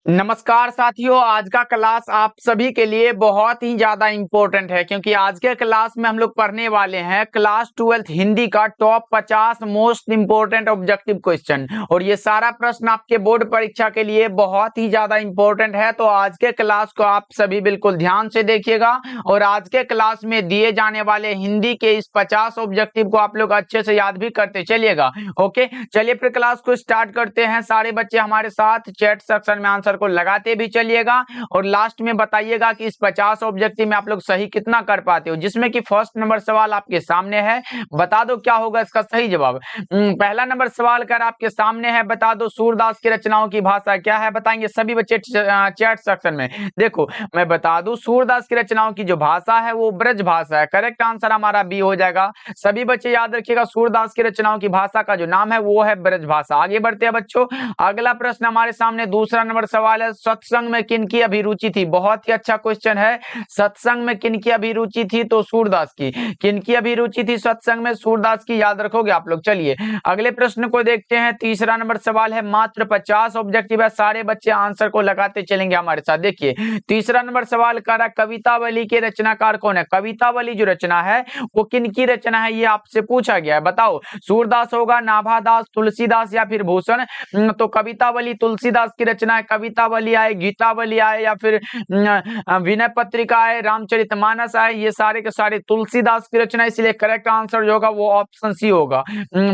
नमस्कार साथियों, आज का क्लास आप सभी के लिए बहुत ही ज्यादा इम्पोर्टेंट है क्योंकि आज के क्लास में हम लोग पढ़ने वाले हैं क्लास 12th हिंदी का top 50 most important objective question. और ये सारा प्रश्न आपके बोर्ड परीक्षा के लिए बहुत ही ज्यादा इम्पोर्टेंट है। तो आज के क्लास को आप सभी बिल्कुल ध्यान से देखिएगा और आज के क्लास में दिए जाने वाले हिंदी के इस 50 ऑब्जेक्टिव को आप लोग अच्छे से याद भी करते चलिएगा। ओके, चलिए फिर क्लास को स्टार्ट करते हैं। सारे बच्चे हमारे साथ चैट सेक्शन में आंसर को लगाते भी चलिएगा और लास्ट में बताइएगा कि इस 50 ऑब्जेक्टिव में आप लोग सही कितना कर पाते हो। जिसमें कि फर्स्ट नंबर सवाल आपके सामने है, बता दो क्या होगा इसका सही जवाब। पहला नंबर सवाल कर आपके सामने है, बता दो सूरदास की रचनाओं की भाषा क्या है। बताएंगे सभी बच्चे चैट सेक्शन में। देखो मैं बता दूं, सूरदास की रचनाओं की जो भाषा है वो ब्रज भाषा है। करेक्ट आंसर हमारा बी हो जाएगा। सभी बच्चे याद रखिएगा, सूरदास की रचनाओं की भाषा का जो नाम है वो है ब्रज भाषा। आगे बढ़ते हैं बच्चों। अगला प्रश्न हमारे सामने दूसरा नंबर सवाल है, सत्संग में किनकी अभिरुचि थी। बहुत ही अच्छा क्वेश्चन है। सत्संग में किनकी अभिरुचि थी, तो सूरदास की। किनकी अभिरुचि थी सत्संग में, सूरदास की। याद रखोगे आप लोग। चलिए अगले प्रश्न को देखते हैं। तीसरा नंबर सवाल है, मात्र 50 ऑब्जेक्टिव है, सारे बच्चे आंसर को लगाते चलेंगे हमारे साथ। देखिए तीसरा नंबर सवाल कर रहा है, कवितावली के रचनाकार कौन है। कवितावली जो रचना है वो किनकी रचना है, ये आपसे पूछा गया है। बताओ सूरदास होगा, नाभादास, तुलसीदास या फिर भूषण। तो कवितावली तुलसीदास की रचना है। कवितावली आए, गीतावली आए या फिर विनय पत्रिका आए, रामचरितमानस आए, ये सारे के सारे तुलसीदास की रचना। इसलिए करेक्ट आंसर जो होगा वो ऑप्शन सी होगा।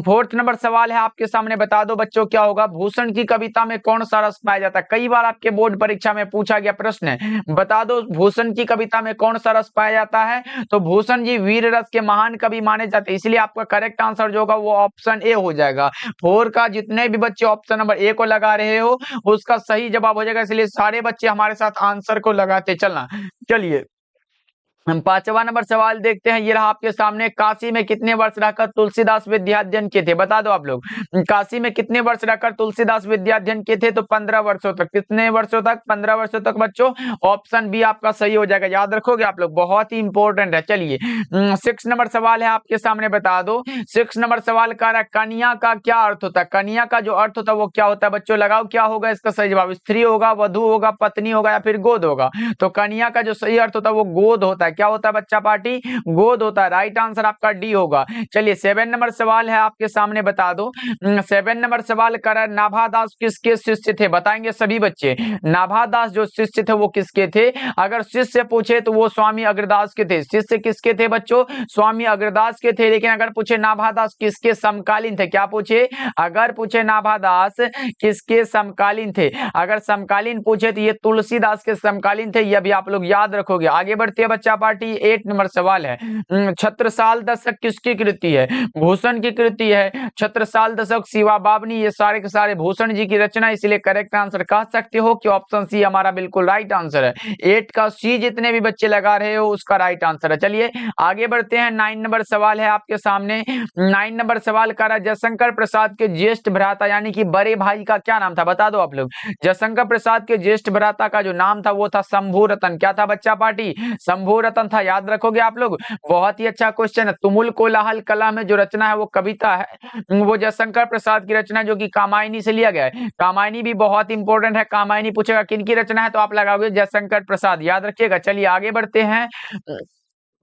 फोर्थ नंबर सवाल है आपके सामने, बता दो बच्चों क्या होगा। भूषण की कविता में कौन सा रस पाया जाता है। कई बार आपके बोर्ड परीक्षा में पूछा गया प्रश्न है, बता दो भूषण की कविता में कौन सा रस पाया जाता है। तो भूषण जी वीर रस के महान कवि माने जाते हैं। इसलिए आपका करेक्ट आंसर जो होगा वो ऑप्शन ए हो जाएगा। 4 का जितने भी बच्चे ऑप्शन नंबर ए को लगा रहे हो उसका सही जवाब हो जाएगा। इसलिए सारे बच्चे हमारे साथ आंसर को लगाते चलना। चलिए हम पांचवा नंबर सवाल देखते हैं। ये रहा आपके सामने, काशी में कितने वर्ष रहकर तुलसीदास विद्याध्ययन किए थे। बता दो आप लोग, काशी में कितने वर्ष रहकर तुलसीदास विद्याध्ययन किए थे। तो 15 वर्षों तक। कितने वर्षों तक, 15 वर्षों तक बच्चों। ऑप्शन बी आपका सही हो जाएगा। याद रखोगे आप लोग, बहुत ही इंपॉर्टेंट है। चलिए 6 नंबर सवाल है आपके सामने, बता दो 6 नंबर सवाल का रहा, कन्या का क्या अर्थ होता है। कन्या का जो अर्थ होता है वो क्या होता है बच्चों, लगाओ क्या होगा इसका सही जवाब। स्त्री होगा, वधु होगा, पत्नी होगा या फिर गोद होगा। तो कन्या का जो सही अर्थ होता है वो गोद होता है। क्या होता है बच्चा पार्टी, गोद होता है। राइट आंसर आपका डी होगा। चलिए 7 नंबर सवाल है आपके सामने, बता दो 7 नंबर सवाल कर नाभादास किसके शिष्य थे। बताएंगे सभी बच्चे, नाभादास जो शिष्य थे वो किसके थे। अगर शिष्य पूछे तो वो स्वामी अग्रदास के थे। शिष्य किसके थे बच्चों, स्वामी अग्रदास के थे। लेकिन अगर पूछे नाभादास किसके समकालीन थे, क्या पूछे, अगर पूछे नाभादास किसके समकालीन थे, अगर समकालीन पूछे तो ये तुलसीदास के समकालीन थे। ये भी आप लोग याद रखोगे। आगे बढ़ती है बच्चा पार्टी। 8 नंबर सवाल है, छत्रसाल दशक किसकी कृति है। भूषण की कृति है। छत्रसाल दशक, शिवा बावनी, ये सारे के सारे भूषण जी की रचना। इसलिए करेक्ट आंसर कह सकते हो कि ऑप्शन सी हमारा बिल्कुल राइट आंसर है। 8 का सी जितने भी बच्चे लगा रहे हो उसका राइट आंसर है। चलिए आगे बढ़ते हैं। 9 नंबर सवाल है आपके सामने। 9 नंबर सवाल कर रहा है, जयशंकर प्रसाद के ज्येष्ठ भ्राता यानी कि बड़े भाई का क्या नाम था। बता दो आप लोग, जयशंकर प्रसाद के ज्येष्ठ भ्राता का जो नाम था वो था शंभू रतन। क्या था बच्चा पार्टी, शंभू रतन था। याद रखोगे आप लोग, बहुत ही अच्छा क्वेश्चन है। तुमुल कोलाहल कला में जो रचना है वो कविता है, वो जयशंकर प्रसाद की रचना जो कि कामायनी से लिया गया है। कामायनी भी बहुत इंपॉर्टेंट है। कामायनी पूछेगा किन की रचना है तो आप लगाओगे जयशंकर प्रसाद, याद रखिएगा। चलिए आगे बढ़ते हैं।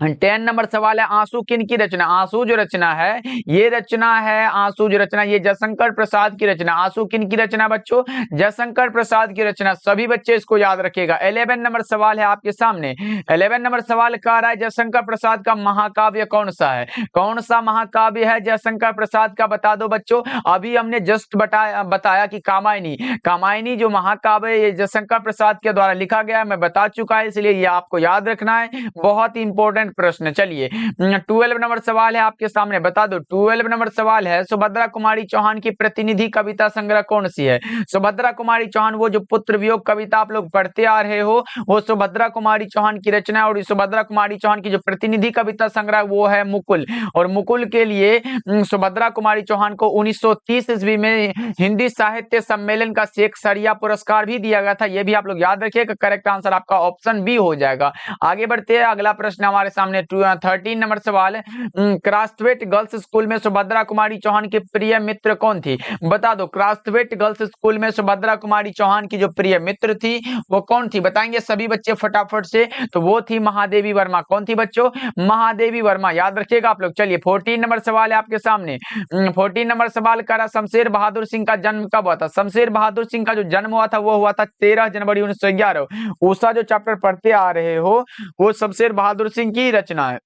10 नंबर सवाल है, आंसू किन की रचना। आंसू जो रचना है, ये रचना है आंसू जो रचना, ये जयशंकर प्रसाद की रचना। आंसू किन की रचना बच्चों, जयशंकर प्रसाद की रचना। सभी बच्चे इसको याद रखिएगा। 11 नंबर सवाल है आपके सामने। 11 नंबर सवाल कह रहा है, जयशंकर प्रसाद का महाकाव्य कौन सा है। कौन सा महाकाव्य है जयशंकर प्रसाद का, बता दो बच्चों। अभी हमने जस्ट बताया कि कामायनी। कामायनी जो महाकाव्य ये जयशंकर प्रसाद के द्वारा लिखा गया है, मैं बता चुका है। इसलिए ये आपको याद रखना है, बहुत ही इंपॉर्टेंट प्रश्न। चलिए 12 नंबर सवाल है आपके सामने, बता दो। 12 नंबर सवाल है, सुभद्रा कुमारी चौहान की प्रतिनिधि कविता संग्रह कौन सी है। सुभद्रा कुमारी चौहान, वो जो पुत्र वियोग कविता आप लोग पढ़ते आ रहे हो वो सुभद्रा कुमारी चौहान की रचना है। और सुभद्रा कुमारी चौहान की जो प्रतिनिधि कविता संग्रह वो है मुकुल। और मुकुल के लिए सुभद्रा कुमारी चौहान को 1930 ईस्वी में हिंदी साहित्य सम्मेलन का शेखसरिया पुरस्कार भी दिया गया था। ये भी आप लोग याद रखिएगा। करेक्ट आंसर आपका ऑप्शन बी हो जाएगा। आगे बढ़ते हैं। अगला प्रश्न हमारे सामने 13 नंबर सवाल है, क्रास्थवेट गर्ल्स स्कूल में सुभद्रा कुमारी चौहान की प्रिय मित्र कौन थी? बता दो, क्रास्थवेट गर्ल्स स्कूल में सुभद्रा कुमारी चौहान की जो प्रिय मित्र थी वो कौन थी? बताएंगे सभी बच्चे फटाफट से। तो वो थी महादेवी वर्मा। कौन थी बच्चों? महादेवी वर्मा, याद रखिएगा आप लोग। चलिए 14 नंबर सवाल है आपके सामने। 14 नंबर सवाल करा, शमशेर बहादुर सिंह का जन्म कब हुआ था? शमशेर बहादुर सिंह का जो जन्म हुआ था वो हुआ था 13 जनवरी 1911। ऊषा जो चैप्टर पढ़ते आ रहे हो वो शमशेर बहादुर सिंह की रचना है।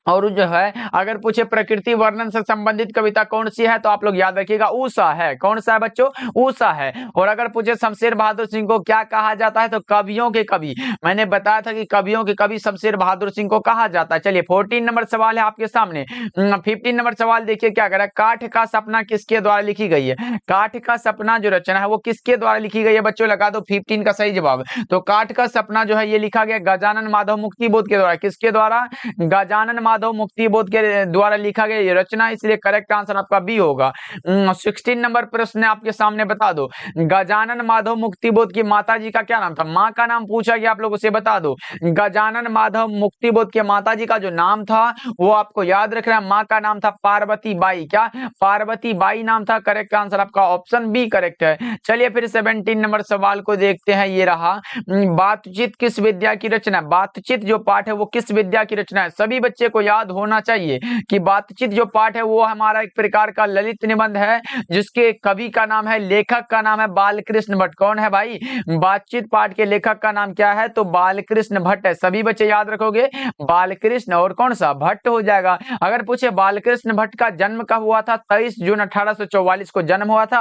और जो है अगर पूछे प्रकृति वर्णन से संबंधित कविता कौन सी है तो आप लोग याद रखिएगा ऊषा है। कौन सा है बच्चों? ऊषा है। और अगर पूछे शमशेर बहादुर सिंह को क्या कहा जाता है तो कवियों के कवि। मैंने बताया था कि कवियों के कवि शमशेर बहादुर सिंह को कहा जाता है। चलिए 14 नंबर सवाल है आपके सामने। 15 नंबर सवाल देखिए क्या कह रहा है, काठ का सपना किसके द्वारा लिखी गई है? काठ का सपना जो रचना है वो किसके द्वारा लिखी गई है बच्चों? लगा दो 15 का सही जवाब। तो काठ का सपना जो है ये लिखा गया गजानन माधव मुक्तिबोध के द्वारा। किसके द्वारा? गजानन माधव मुक्तिबोध के द्वारा लिखा गया ये रचना, इसलिए करेक्ट आंसर आपका बी होगा। 16 नंबर प्रश्न आपके सामने, बता दो गजानन माधव मुक्तिबोध की माता जी का क्या नाम था? माँ का नाम पूछा गया, आप लोग उसे बता दो। गजानन माधव मुक्तिबोध के माता जी का जो नाम था वो आपको याद रखना है। माँ का नाम था पार्वती बाई। क्या? पार्वती बाई नाम था। करेक्ट आंसर आपका ऑप्शन बी करेक्ट है। चलिए फिर 17 नंबर सवाल को देखते हैं। ये रहा, बातचीत किस विद्या की रचना? बातचीत जो पाठ है वो किस विद्या की रचना है? सभी बच्चे को याद होना चाहिए कि बातचीत जो पाठ है वो हमारा एक प्रकार का ललित निबंध है जिसके कवि का नाम है, लेखक का नाम है बालकृष्ण भट्ट। कौन है भाई? बातचीत पाठ के लेखक का नाम क्या है? तो बालकृष्ण भट्ट है। सभी बच्चे याद रखोगे, बालकृष्ण और कौन सा भट्ट हो जाएगा। अगर पूछे बालकृष्ण भट्ट का जन्म कब हुआ था? 23 जून 1844 को जन्म हुआ था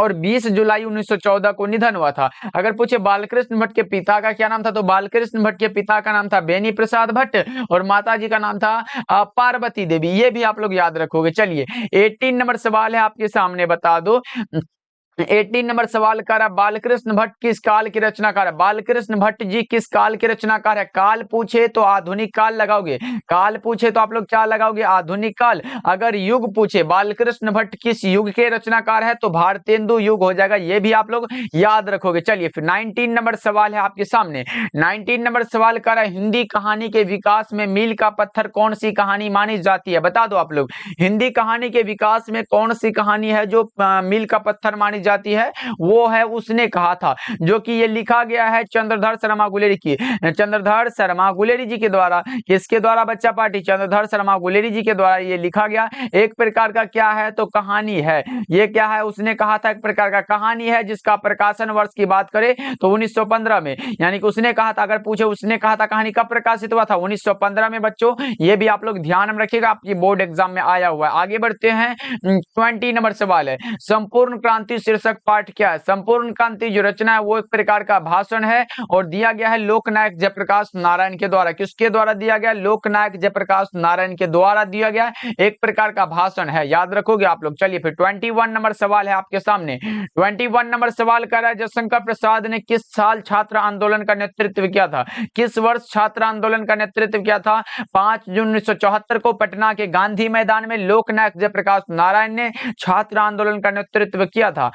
और 20 जुलाई 1914 को निधन हुआ था। अगर पूछे बालकृष्ण भट्ट के पिता का क्या नाम था तो बालकृष्ण भट्ट के पिता का नाम था बेनी प्रसाद भट्ट और माता जी का नाम था पार्वती देवी। ये भी आप लोग याद रखोगे। चलिए 18 नंबर सवाल है आपके सामने, बता दो 18 नंबर सवाल कर बालकृष्ण भट्ट किस काल के रचनाकार है? बालकृष्ण भट्ट जी किस काल के रचनाकार है? काल पूछे तो आधुनिक काल लगाओगे, काल पूछे तो आप लोग क्या लगाओगे? आधुनिक काल। अगर युग पूछे बालकृष्ण भट्ट किस युग के रचनाकार है तो भारतेंदु युग हो जाएगा। ये भी आप लोग याद रखोगे। चलिए फिर 19 नंबर सवाल है आपके सामने। 19 नंबर सवाल कर हिंदी कहानी के विकास में मील का पत्थर कौन सी कहानी मानी जाती है? बता दो आप लोग, हिंदी कहानी के विकास में कौन सी कहानी है जो मील का पत्थर मानी जाती है? वो है उसने कहा था, जो कि ये लिखा गया है चंद्रधर शर्मा गुलेरी की, चंद्रधर शर्मा गुलेरी जी के द्वारा। किसके द्वारा बच्चा पार्टी? चंद्रधर शर्मा गुलेरी जी के द्वारा ये लिखा गया। एक प्रकार का क्या है तो कहानी है। ये क्या है? उसने कहा था एक प्रकार का कहानी है जिसका प्रकाशन वर्ष की बात करें तो 1915 में, यानी कि उसने कहा था। अगर पूछे उसने कहा था कहानी कब प्रकाशित हुआ था? 1915 में बच्चों। ये भी आप लोग ध्यान में रखिएगा, आपकी बोर्ड एग्जाम में आया हुआ है। आगे बढ़ते हैं, 20 नंबर सवाल है, संपूर्ण क्रांति शीर्षक पाठ क्या है? संपूर्ण क्रांति जो रचना है वो एक प्रकार का भाषण है और दिया गया है लोकनायक जयप्रकाश नारायण के द्वारा। किसके द्वारा दिया गया? लोकनायक जयप्रकाश नारायण के द्वारा दिया गया, एक प्रकार का भाषण है। याद रखोगे आप लोग। चलिए फिर 21 नंबर सवाल है आपके सामने। 21 नंबर सवाल कर रहा है, जयशंकर प्रसाद ने किस साल छात्र आंदोलन का नेतृत्व किया था? किस वर्ष छात्र आंदोलन का नेतृत्व किया था? 5 जून 1974 को पटना के गांधी मैदान में लोकनायक जयप्रकाश नारायण ने छात्र आंदोलन का नेतृत्व किया था।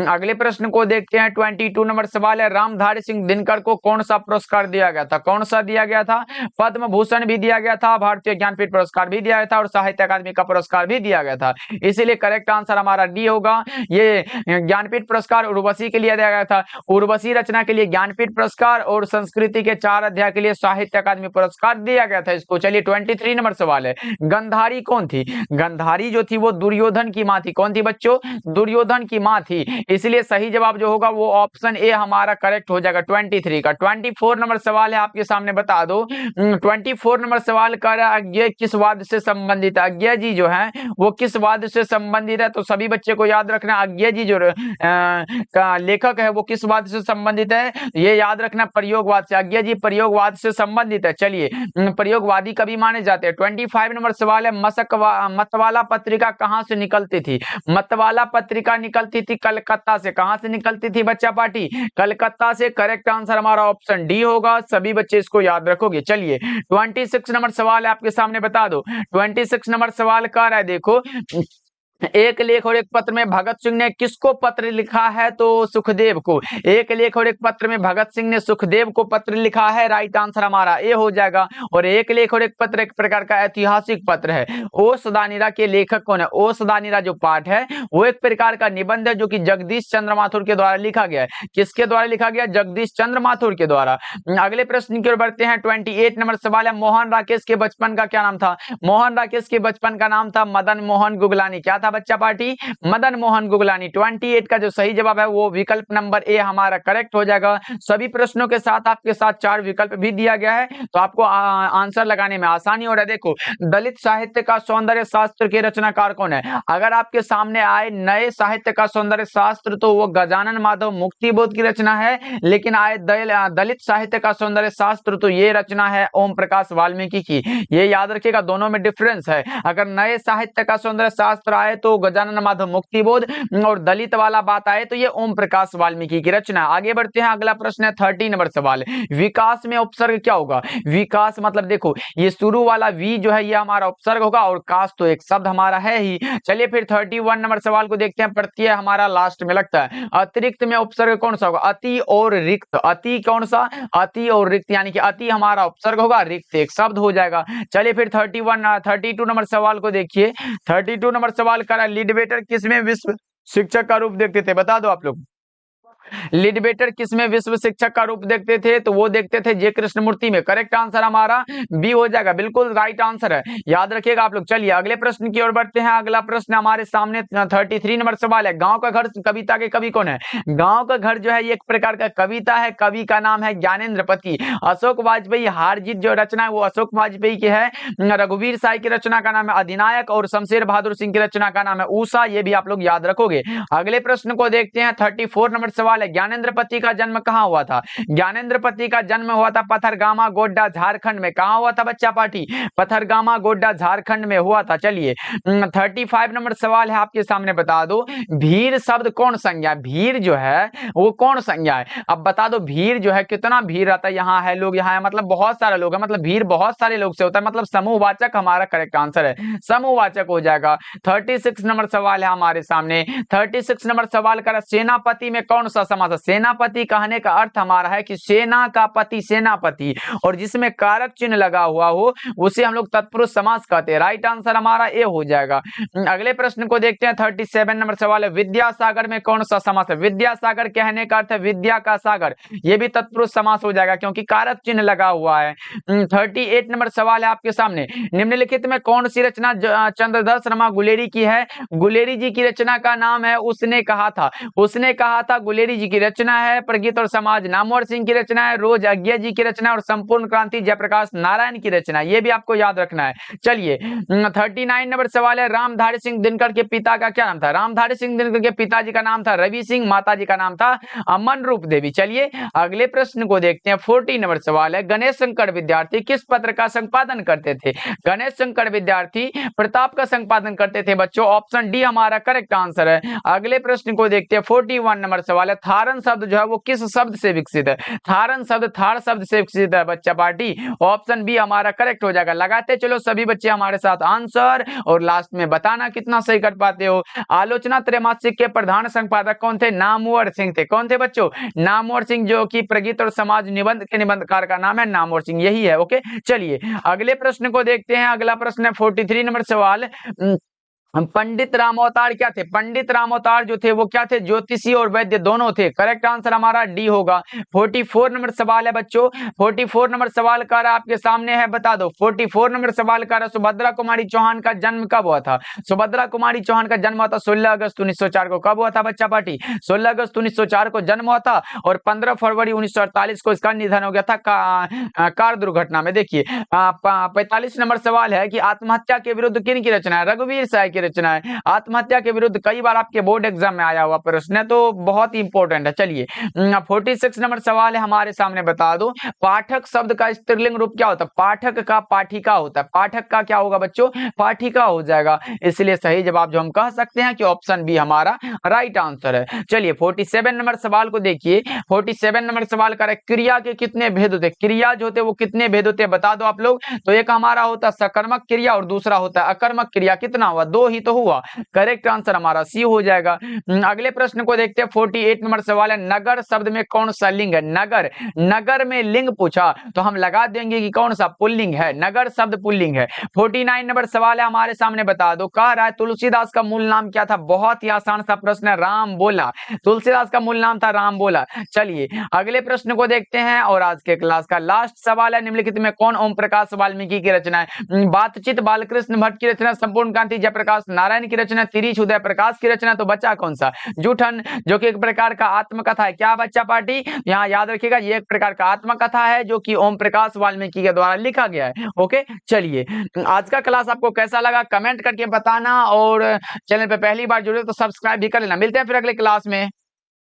अगले प्रश्न को देखते हैं। 22 नंबर सवाल है, रामधारी सिंह दिनकर को कौन सा पुरस्कार दिया गया था? कौन सा दिया गया था? पद्म भूषण भी दिया गया था, भारतीय ज्ञानपीठ पुरस्कार भी दिया गया था और साहित्य अकादमी का पुरस्कार भी दिया गया था। इसीलिए करेक्ट आंसर हमारा डी होगा। ये ज्ञानपीठ पुरस्कार उर्वशी के लिए दिया गया था, उर्वशी रचना के लिए ज्ञानपीठ पुरस्कार और संस्कृति के 4 अध्याय के लिए साहित्य अकादमी पुरस्कार दिया गया था इसको। चलिए 23 नंबर सवाल है, गंधारी कौन थी? गंधारी जो थी वो दुर्योधन की मां थी। कौन थी बच्चों? दुर्योधन की मां थी। इसलिए सही जवाब जो होगा वो ऑप्शन ए हमारा करेक्ट हो जाएगा 23 का। 24 नंबर सवाल है आपके सामने, बता दो 24 नंबर सवाल कर अज्ञेय किस वाद से संबंधित है? अज्ञेय जी जो है वो किस वाद से संबंधित है? तो सभी बच्चे को याद रखना, अज्ञेय जी जो का लेखक है वो किस वाद से संबंधित है? ये याद रखना, प्रयोगवाद से। अज्ञेय जी प्रयोगवाद से संबंधित है। चलिए प्रयोगवादी कभी माने जाते हैं। 25 नंबर सवाल है, मतवाला पत्रिका कहां से निकलती थी? मतवाला पत्रिका निकलती थी कलकत्ता से। कहां से निकलती थी बच्चा पार्टी? कलकत्ता से। करेक्ट आंसर हमारा ऑप्शन डी होगा। सभी बच्चे इसको याद रखोगे। चलिए 26 नंबर सवाल है आपके सामने, बता दो 26 नंबर सवाल कर रहा है, देखो एक लेख और एक पत्र में भगत सिंह ने किसको पत्र लिखा है? तो सुखदेव को। एक लेख और एक पत्र में भगत सिंह ने सुखदेव को पत्र लिखा है, राइट आंसर हमारा ए हो जाएगा। और एक लेख और एक पत्र एक प्रकार का ऐतिहासिक पत्र है। ओ सदानीरा के लेखक कौन है? ओ सदानीरा जो पाठ है वो एक प्रकार का निबंध है जो कि जगदीश चंद्र माथुर के द्वारा लिखा गया है। किसके द्वारा लिखा गया? जगदीश चंद्र माथुर के द्वारा। अगले प्रश्न की ओर बढ़ते हैं। 28 नंबर सवाल है, मोहन राकेश के बचपन का क्या नाम था? मोहन राकेश के बचपन का नाम था मदन मोहन गुगलानी। क्या था बच्चा पार्टी? मदन मोहन गुगलानी। 28 का जो सही जवाब है वो विकल्प नंबर ए हमारा करेक्ट हो जाएगा। सभी प्रश्नों के साथ आपके साथ 4 विकल्प भी दिया गया है तो आपको आंसर लगाने में आसानी हो रहा है। देखो, दलित साहित्य का सौंदर्य शास्त्र के रचनाकार कौन है? अगर आपके सामने आए नए साहित्य का सौंदर्य शास्त्र तो वो गजानन माधव मुक्तिबोध की रचना है, लेकिन आए दलित साहित्य का सौंदर्य शास्त्र तो ये रचना है ओम प्रकाश वाल्मीकि की। ये याद रखिएगा, दोनों में डिफरेंस है। अगर नए साहित्य का सौंदर्य शास्त्र आए तो गजानन माधव मुक्तिबोध, और दलित वाला बात आए तो ये ओम प्रकाश वाल्मीकि की रचना। आगे बढ़ते हैं, अगला प्रश्न है 30 नंबर सवाल, विकास में उपसर्ग क्या होगा? विकास मतलब देखो, ये शुरू वाला वी जो है ये हमारा उपसर्ग होगा और कास तो एक शब्द हमारा है ही। चलिए फिर 31 नंबर सवाल को देखते हैं। प्रत्यय हमारा लास्ट में लगता है। अतिरिक्त में उपसर्ग कौन सा होगा? अति और रिक्त। अति कौन सा? अति और रिक्त, यानी कि अति हमारा उपसर्ग होगा, रिक्त एक शब्द हो जाएगा। चलिए फिर 32 नंबर सवाल को देखिए। 32 नंबर सवाल करा, लिडबेटर किसमें विश्व शिक्षक का रूप देखते थे? बता दो आप लोग। लिडबेटर किसमें विश्व शिक्षक का रूप देखते थे? तो वो देखते थे जे कृष्णमूर्ति में। करेक्ट आंसर हमारा बी हो जाएगा, बिल्कुल राइट आंसर है, याद रखिएगा आप लोग। चलिए अगले प्रश्न की ओर बढ़ते हैं। अगला प्रश्न हमारे सामने 33 नंबर सवाल है, गांव का घर कविता के कवि कौन है? गांव का घर जो है ये एक प्रकार का कविता है, कवि का नाम है ज्ञानेंद्र पति। अशोक वाजपेयी हार जीत जो रचना है वो अशोक वाजपेयी की है। रघुवीर साई की रचना का नाम है अधिनायक, और शमशेर बहादुर सिंह की रचना का नाम है ऊषा। ये भी आप लोग याद रखोगे। अगले प्रश्न को देखते हैं। 34 नंबर सवाल है, ज्ञानेंद्र पति का जन्म कहां हुआ था? ज्ञानेंद्र पति का जन्म हुआ था पथरगामा गोड्डा झारखंड में। कहां हुआ था बच्चा पार्टी? पथरगामा गोड्डा झारखंड में हुआ था। चलिए 35 नंबर सवाल है आपके सामने, बता दो भीड़ शब्द कौन संज्ञा? भीड़ जो है वो कौन संज्ञा है? अब बता दो भीड़ जो है कितना भीड़ रहता है? यहाँ है लोग, यहाँ है मतलब बहुत सारे लोग है, मतलब भीड़ बहुत सारे लोग से होता है, मतलब समूहवाचक हमारा करेक्ट आंसर है, समूहवाचक हो जाएगा। 36 नंबर सवाल है हमारे सामने। 36 नंबर सवाल का, सेनापति में कौन सा समास है? सेनापति कहने का अर्थ हमारा है कि सेना का पति, सेनापति, और जिसमें कारक चिन्ह लगा हुआ हो उसे हम लोग तत्पुरुष समास कहते हैं। राइट आंसर हमारा ए हो जाएगा। अगले प्रश्न को देखते हैं। 37 नंबर सवाल है, विद्यासागर में कौन सा समास है? विद्यासागर कहने का अर्थ है विद्या का सागर, ये भी तत्पुरुष समास हो जाएगा क्योंकि कारक चिन्ह लगा हुआ है। 38 नंबर सवाल है आपके सामने, निम्नलिखित में कौन सी रचना चंद्रधर शर्मा गुलेरी की है? गुलेरी जी की रचना का नाम है उसने कहा था। उसने कहा था गुलेरी जी की रचना है। प्रगीत और समाज नामवर सिंह की रचना है। रोज अज्ञा जी की रचना, और संपूर्ण क्रांति जयप्रकाश नारायण की रचना, ये भी आपको याद रखना है। चलिए 39 नंबर सवाल है, रामधारी सिंह दिनकर के पिता का क्या नाम था? रामधारी सिंह दिनकर के पिताजी का नाम था रवि सिंह, माता जी का नाम था अमन रूप देवी। चलिए अगले प्रश्न को देखते हैं। 40 नंबर सवाल है, गणेश शंकर विद्यार्थी किस पत्र का संपादन करते थे? गणेश शंकर विद्यार्थी प्रताप का संपादन करते थे बच्चों। ऑप्शन डी हमारा करेक्ट आंसर है। अगले प्रश्न को देखते हैं। 41 नंबर सवाल है, थारन शब्द जो है वो किस शब्द से विकसित है? थारन शब्द थार शब्द से विकसित है बच्चा पार्टी। ऑप्शन बी हमारा करेक्ट हो जाएगा। लगाते चलो सभी बच्चे हमारे साथ आंसर, और लास्ट में बताना कितना सही कर पाते हो। आलोचना त्रैमासिक के प्रधान संपादक कौन थे? नामवर सिंह थे। कौन थे बच्चों? नामवर सिंह, जो कि प्रगीत और समाज निबंध के निबंधकार का नाम है नामवर सिंह, यही है। ओके, चलिए अगले प्रश्न को देखते हैं। अगला प्रश्न है 43 नंबर सवाल, पंडित रामावतार क्या थे? पंडित रामावतार जो थे वो क्या थे? ज्योतिषी और वैद्य दोनों थे। करेक्ट आंसर हमारा डी होगा। 44 नंबर सवाल है बच्चों। 44 नंबर सवाल कर आपके सामने है, बता दो 44 नंबर सवाल कर, सुभद्रा कुमारी चौहान का जन्म कब हुआ था? सुभद्रा कुमारी चौहान का जन्म हुआ था 16 अगस्त 1904 को। कब हुआ था बच्चा पार्टी? 16 अगस्त 1904 को जन्म हुआ था, और 15 फरवरी 1948 को इसका निधन हो गया था कार दुर्घटना में। देखिए 45 नंबर सवाल है कि आत्महत्या के विरुद्ध किन की रचना है? रघुवीर साई रचना है। आत्महत्या के विरुद्ध कई बार आपके बोर्ड एग्जाम में आया हुआ प्रश्न है, तो बहुत ही इंपॉर्टेंट है। चलिए 46 नंबर सवाल है हमारे सामने, बता दो पाठक शब्द का स्त्रीलिंग रूप क्या होता है? पाठक का पाठिका होता है। पाठक का क्या होगा बच्चों? पाठिका हो जाएगा। इसलिए सही जवाब जो हम कह सकते हैं कि ऑप्शन बी हमारा राइट आंसर है। चलिए 47 नंबर सवाल को देखिए। 47 नंबर सवाल कर, क्रिया के कितने भेद होते? क्रिया जो होते वो कितने भेद होते बता दो आप लोग। तो एक हमारा होता है सकर्मक क्रिया, और दूसरा होता है अकर्मक क्रिया। कितना हुआ? 2 ही तो हुआ। करेक्ट आंसर हमारा सी हो जाएगा। अगले प्रश्न को देखते हैं। 48 नंबर सवाल है, नगर शब्द में कौन सा लिंग है? नगर, नगर में लिंग पूछा तो हम लगा देंगे कि कौन सा पुल्लिंग है, नगर शब्द पुल्लिंग है। 49 नंबर सवाल है हमारे सामने, बता दो। कह रहा है तुलसीदास का मूल नाम क्या था? बहुत ही आसान सा प्रश्न है, राम बोला। तुलसीदास का मूल नाम था राम बोला। चलिए अगले प्रश्न को देखते हैं और आज के क्लास का लास्ट सवाल है, निम्नलिखित में कौन ओम प्रकाश वाल्मीकि की रचना है? बातचीत बालकृष्ण भट्ट की रचना, संपूर्ण क्रांति जयप्रकाश नारायण की रचना, तिरीच उदय प्रकाश की रचना। तो बच्चा कौन सा? जूठन, जो कि एक प्रकार का आत्मकथा है। क्या बच्चा पार्टी यहाँ याद रखिएगा, ये एक प्रकार का आत्मकथा है जो कि ओम प्रकाश वाल्मीकि के द्वारा लिखा गया है। ओके, चलिए आज का क्लास आपको कैसा लगा कमेंट करके बताना, और चैनल पे पहली बार जुड़े तो सब्सक्राइब भी कर लेना। मिलते हैं फिर अगले क्लास में।